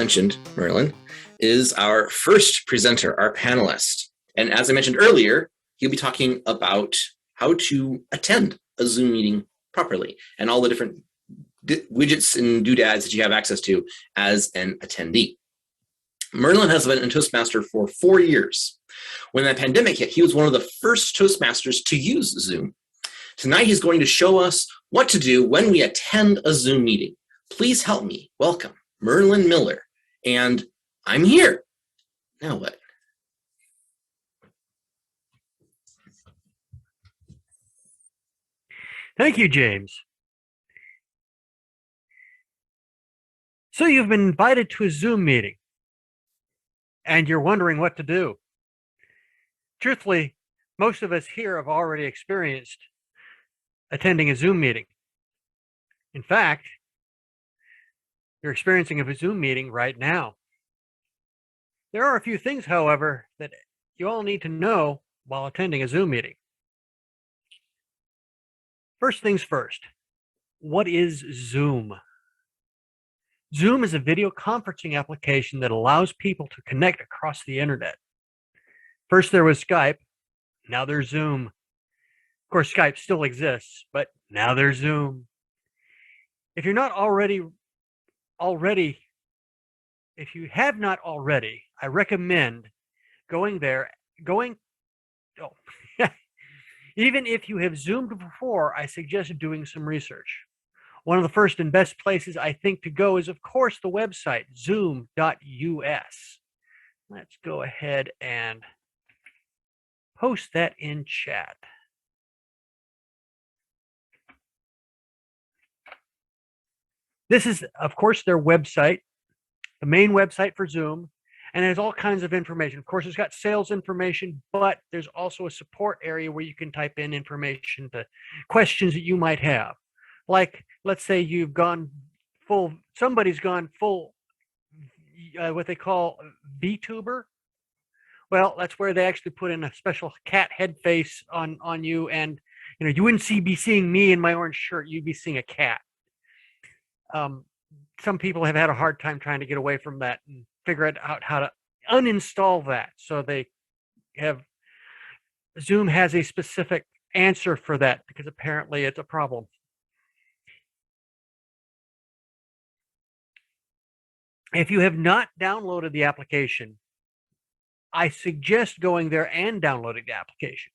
mentioned, Merlyn, is our first presenter, our panelist. And as I mentioned earlier, he'll be talking about how to attend a Zoom meeting properly and all the different widgets and doodads that you have access to as an attendee. Merlyn has been a Toastmaster for 4 years. When the pandemic hit, he was one of the first Toastmasters to use Zoom. Tonight, he's going to show us what to do when we attend a Zoom meeting. Please help me welcome Merlyn Miller. And I'm here. Now what? Thank you, James. So you've been invited to a Zoom meeting, and you're wondering what to do. Truthfully, most of us here have already experienced attending a Zoom meeting. In fact, you're experiencing a Zoom meeting right now. There are a few things, however, that you all need to know while attending a Zoom meeting. First things first, what is Zoom? Zoom is a video conferencing application that allows people to connect across the internet. First there was Skype, now there's Zoom. Of course, Skype still exists, but now there's Zoom. If you're not already, if you have not already, I recommend going there, even if you have Zoomed before, I suggest doing some research. One of the first and best places I think to go is, of course, the website, zoom.us. Let's go ahead and post that in chat. This is, of course, their website, the main website for Zoom, and it has all kinds of information. Of course, it's got sales information, but there's also a support area where you can type in information to questions that you might have. Like, let's say you've gone full, somebody's gone full, what they call VTuber. Well, that's where they actually put in a special cat head face on you, and you wouldn't be seeing me in my orange shirt. You'd be seeing a cat. Some people have had a hard time trying to get away from that and figure out how to uninstall that. So they have, Zoom has a specific answer for that because apparently it's a problem. If you have not downloaded the application, I suggest going there and downloading the application.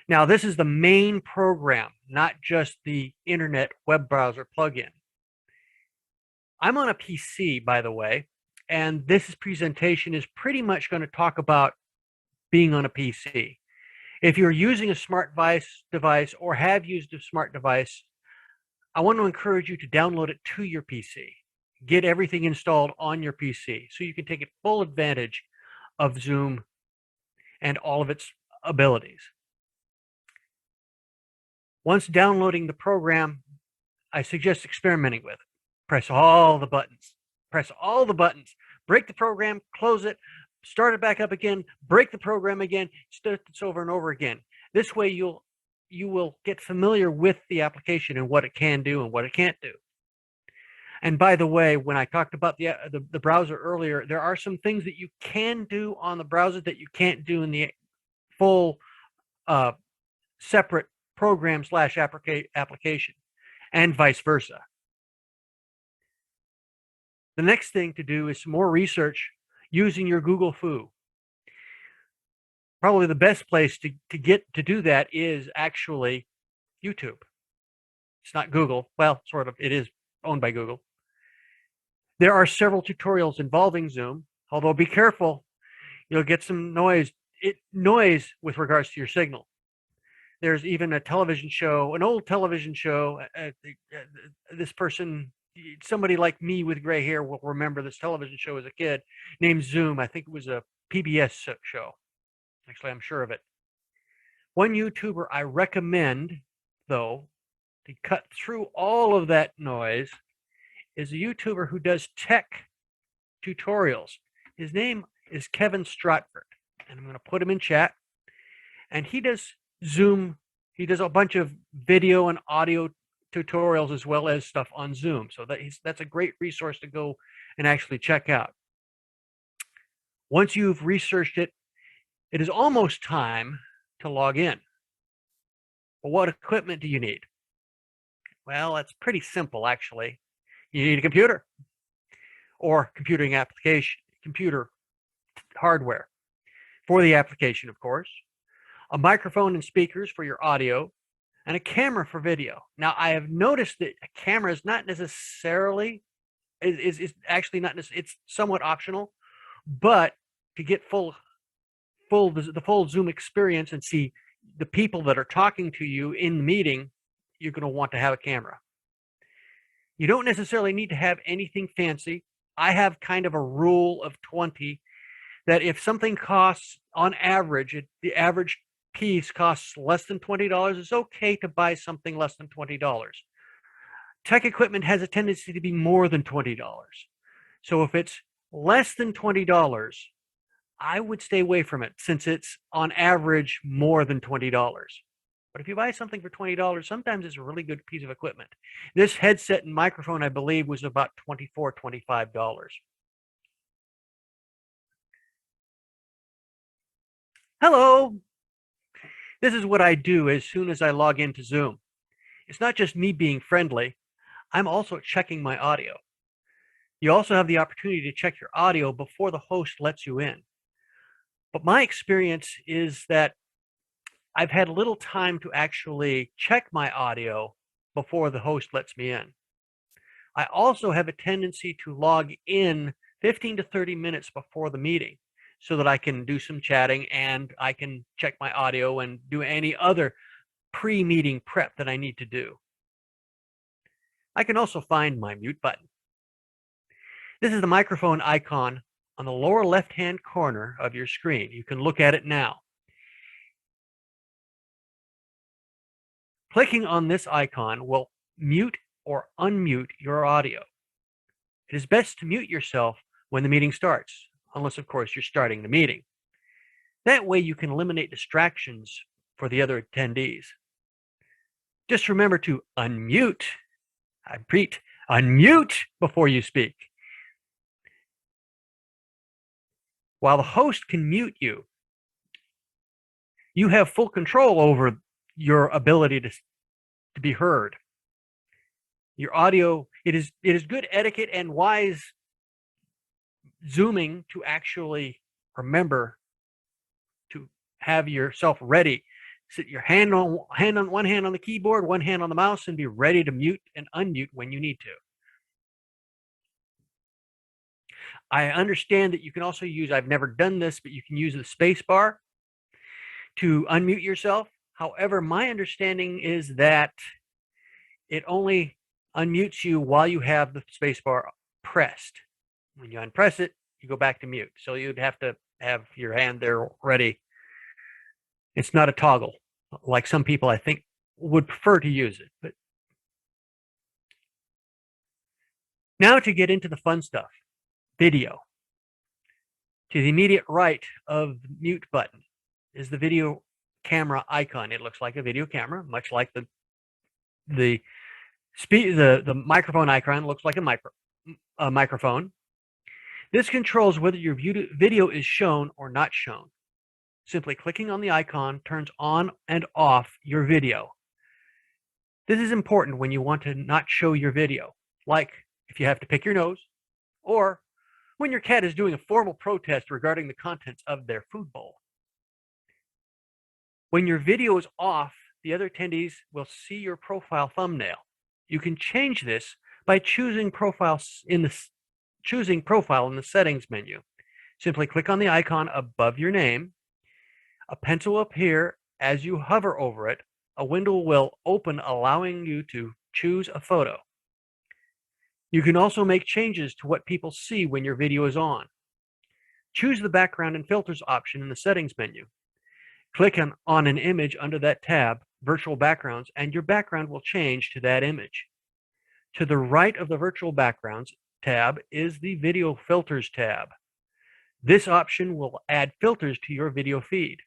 Now, this is the main program, not just the internet web browser plugin. I'm on a PC, by the way, and this presentation is pretty much going to talk about being on a PC. If you're using a smart device or have used a smart device, I want to encourage you to download it to your PC. Get everything installed on your PC so you can take full advantage of Zoom and all of its abilities. Once downloading the program, I suggest experimenting with it. Press all the buttons. Press all the buttons. Break the program, close it, start it back up again, break the program again, start this over and over again. This way you will get familiar with the application and what it can do and what it can't do. And by the way, when I talked about the browser earlier, there are some things that you can do on the browser that you can't do in the full separate program / application, and vice versa. The next thing to do is some more research using your Google Foo. Probably the best place to do that is actually YouTube. It's not Google. Well, sort of. It is owned by Google. There are several tutorials involving Zoom, although be careful, you'll get some noise with regards to your signal. There's even a television show, an old television show. This person, somebody like me with gray hair will remember this television show as a kid named Zoom. I think it was a PBS show. Actually, I'm sure of it. One YouTuber I recommend, though, to cut through all of that noise is a YouTuber who does tech tutorials. His name is Kevin Stratford, and I'm going to put him in chat. And he does Zoom. He does a bunch of video and audio tutorials as well as stuff on Zoom. So that's a great resource to go and actually check out. Once you've researched it, it is almost time to log in. Well, what equipment do you need? Well, it's pretty simple, actually. You need a computer or computing application, computer hardware for the application, of course, a microphone and speakers for your audio, and a camera for video. Now, I have noticed that a camera is not necessarily, is actually not necessarily, it's somewhat optional, but to get the full Zoom experience and see the people that are talking to you in the meeting, you're going to want to have a camera. You don't necessarily need to have anything fancy. I have kind of a rule of 20 that if something costs, on average, the average piece costs less than $20, it's okay to buy something less than $20. Tech equipment has a tendency to be more than $20. So if it's less than $20, I would stay away from it since it's on average more than $20. But if you buy something for $20, sometimes it's a really good piece of equipment. This headset and microphone, I believe, was about $24, $25. Hello. This is what I do as soon as I log into Zoom. It's not just me being friendly. I'm also checking my audio. You also have the opportunity to check your audio before the host lets you in. But my experience is that I've had little time to actually check my audio before the host lets me in. I also have a tendency to log in 15 to 30 minutes before the meeting so that I can do some chatting and I can check my audio and do any other pre-meeting prep that I need to do. I can also find my mute button. This is the microphone icon on the lower left-hand corner of your screen. You can look at it now. Clicking on this icon will mute or unmute your audio. It is best to mute yourself when the meeting starts, unless, of course, you're starting the meeting. That way you can eliminate distractions for the other attendees. Just remember to unmute, I repeat, unmute before you speak. While the host can mute you, you have full control over your ability to be heard. Your audio, it is good etiquette and wise Zooming to actually remember to have yourself ready. Sit your hand on one hand on the keyboard, one hand on the mouse, and be ready to mute and unmute when you need to. I understand that you can also use, I've never done this, but you can use the space bar to unmute yourself. However, my understanding is that it only unmutes you while you have the space bar pressed. When you unpress it, you go back to mute. So you'd have to have your hand there ready. It's not a toggle, like some people I think would prefer to use it. But now to get into the fun stuff, video. To the immediate right of the mute button is the video camera icon. It looks like a video camera, much like the microphone icon looks like a microphone. This controls whether your video is shown or not shown. Simply clicking on the icon turns on and off your video. This is important when you want to not show your video, like if you have to pick your nose, or when your cat is doing a formal protest regarding the contents of their food bowl. When your video is off, the other attendees will see your profile thumbnail. You can change this by choosing profile in the settings menu. Simply click on the icon above your name. A pencil will appear as you hover over it. A window will open, allowing you to choose a photo. You can also make changes to what people see when your video is on. Choose the background and filters option in the settings menu. Click on an image under that tab, Virtual Backgrounds, and your background will change to that image. To the right of the Virtual Backgrounds tab is the Video Filters tab. This option will add filters to your video feed.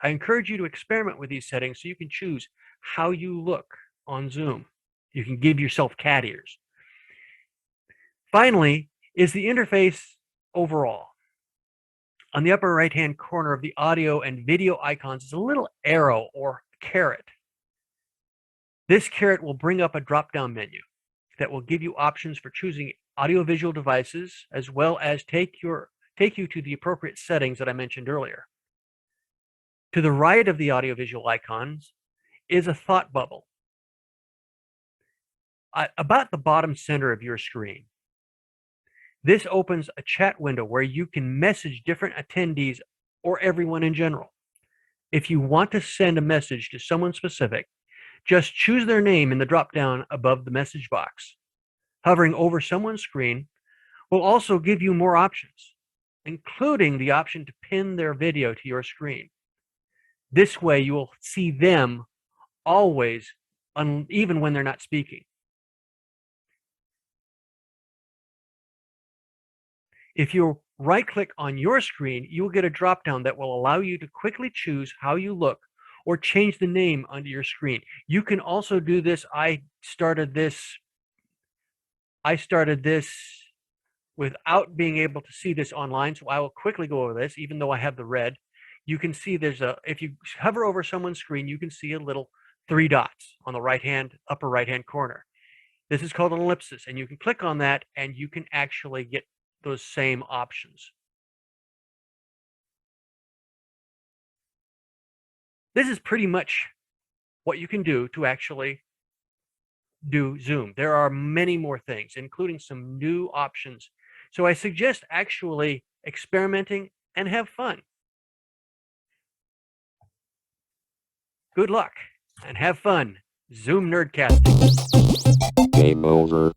I encourage you to experiment with these settings so you can choose how you look on Zoom. You can give yourself cat ears. Finally, is the interface overall. On the upper right-hand corner of the audio and video icons is a little arrow or caret. This caret will bring up a drop-down menu that will give you options for choosing audiovisual devices, as well as take you to the appropriate settings that I mentioned earlier. To the right of the audiovisual icons is a thought bubble. About the bottom center of your screen. This opens a chat window where you can message different attendees or everyone in general. If you want to send a message to someone specific, just choose their name in the drop-down above the message box. Hovering over someone's screen will also give you more options, including the option to pin their video to your screen. This way you will see them always, even when they're not speaking. If you right-click on your screen, you will get a drop-down that will allow you to quickly choose how you look or change the name under your screen. You can also do this. I started this without being able to see this online, so I will quickly go over this, even though I have the red. You can see if you hover over someone's screen, you can see a little 3 dots on the upper right-hand corner. This is called an ellipsis, and you can click on that, and you can actually get those same options. This is pretty much what you can do to actually do Zoom. There are many more things, including some new options. So I suggest actually experimenting and have fun. Good luck and have fun. Zoom nerdcasting. Game over.